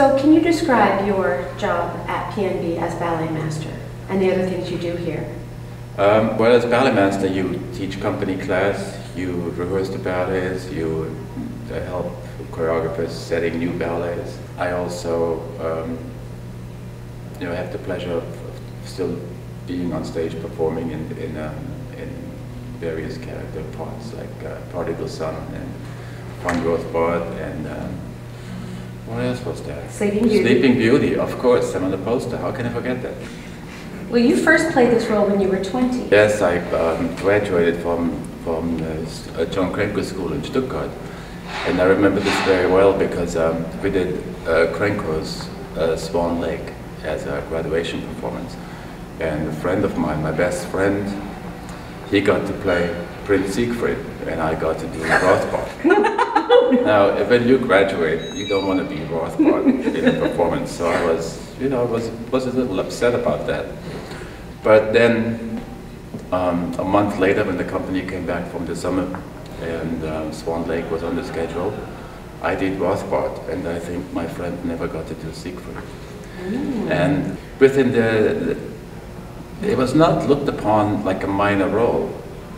So can you describe your job at PNB as ballet master and the other things you do here? Well, as ballet master, you teach company class, you rehearse the ballets, you help choreographers setting new ballets. I also have the pleasure of still being on stage performing in various character parts like Prodigal Son and Von Rothbart and what else was that? Sleeping Beauty. Sleeping Beauty, of course. I'm on the poster. How can I forget that? Well, you first played this role when you were 20. Yes, I graduated from John Krenko School in Stuttgart. And I remember this very well because we did Krenko's Swan Lake as a graduation performance. And a friend of mine, my best friend, he got to play Prince Siegfried, and I got to do Rothbart. Now, when you graduate, you don't want to be Rothbart in a performance. So I was, was a little upset about that. But then, a month later, when the company came back from the summer and Swan Lake was on the schedule, I did Rothbart, and I think my friend never got to do Siegfried. And within it was not looked upon like a minor role,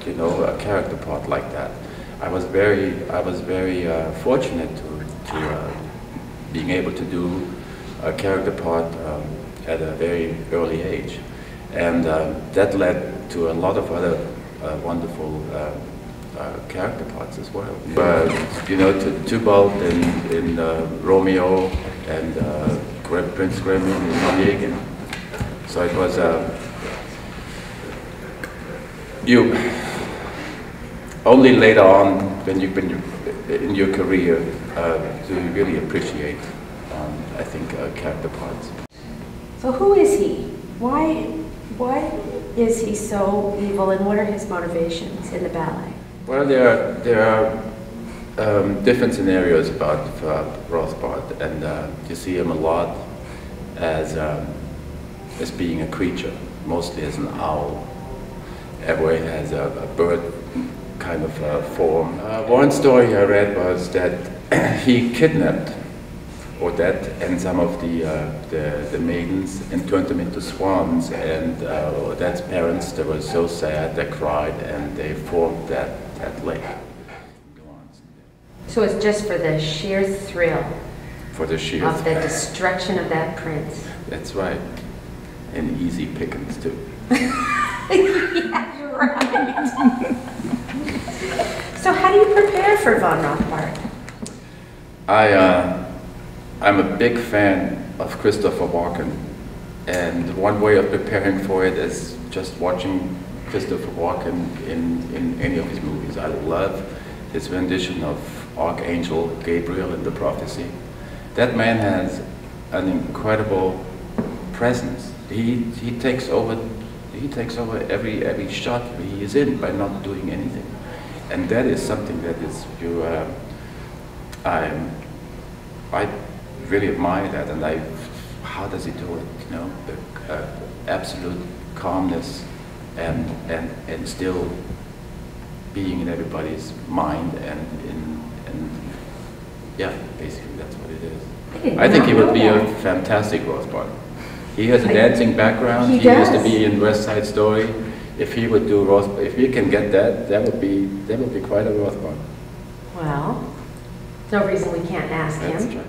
a character part like that. I was very fortunate to being able to do a character part at a very early age, and that led to a lot of other wonderful character parts as well. But Tybalt in Romeo and Prince Gremlin in Onegin. So it was you only later on when you've been in your career do you really appreciate, I think, character parts. So who is he? Why is he so evil, and what are his motivations in the ballet? Well, there are different scenarios about Rothbart, and you see him a lot as being a creature, mostly as an owl. Everywhere he has a bird kind of form. One story I read was that he kidnapped Odette and some of the maidens and turned them into swans, and Odette's parents, they were so sad, they cried, and they formed that lake. So it's just for the sheer thrill for the sheer of the destruction of that prince. That's right. And easy pickings too. Yeah, you're right. So how do you prepare for Von Rothbart? I'm a big fan of Christopher Walken, and one way of preparing for it is just watching Christopher Walken in any of his movies. I love his rendition of Archangel Gabriel in The Prophecy. That man has an incredible presence. He takes over every shot he is in by not doing anything, and that is something that is I really admire that, and how does he do it? The absolute calmness and still being in everybody's mind, and yeah, basically that's what it is. I think he would be a fantastic Rothbart. He has a dancing background. He used to be in West Side Story. If he would do if he can get that would be quite a Rothbart. Well, no reason we can't ask him. That's right.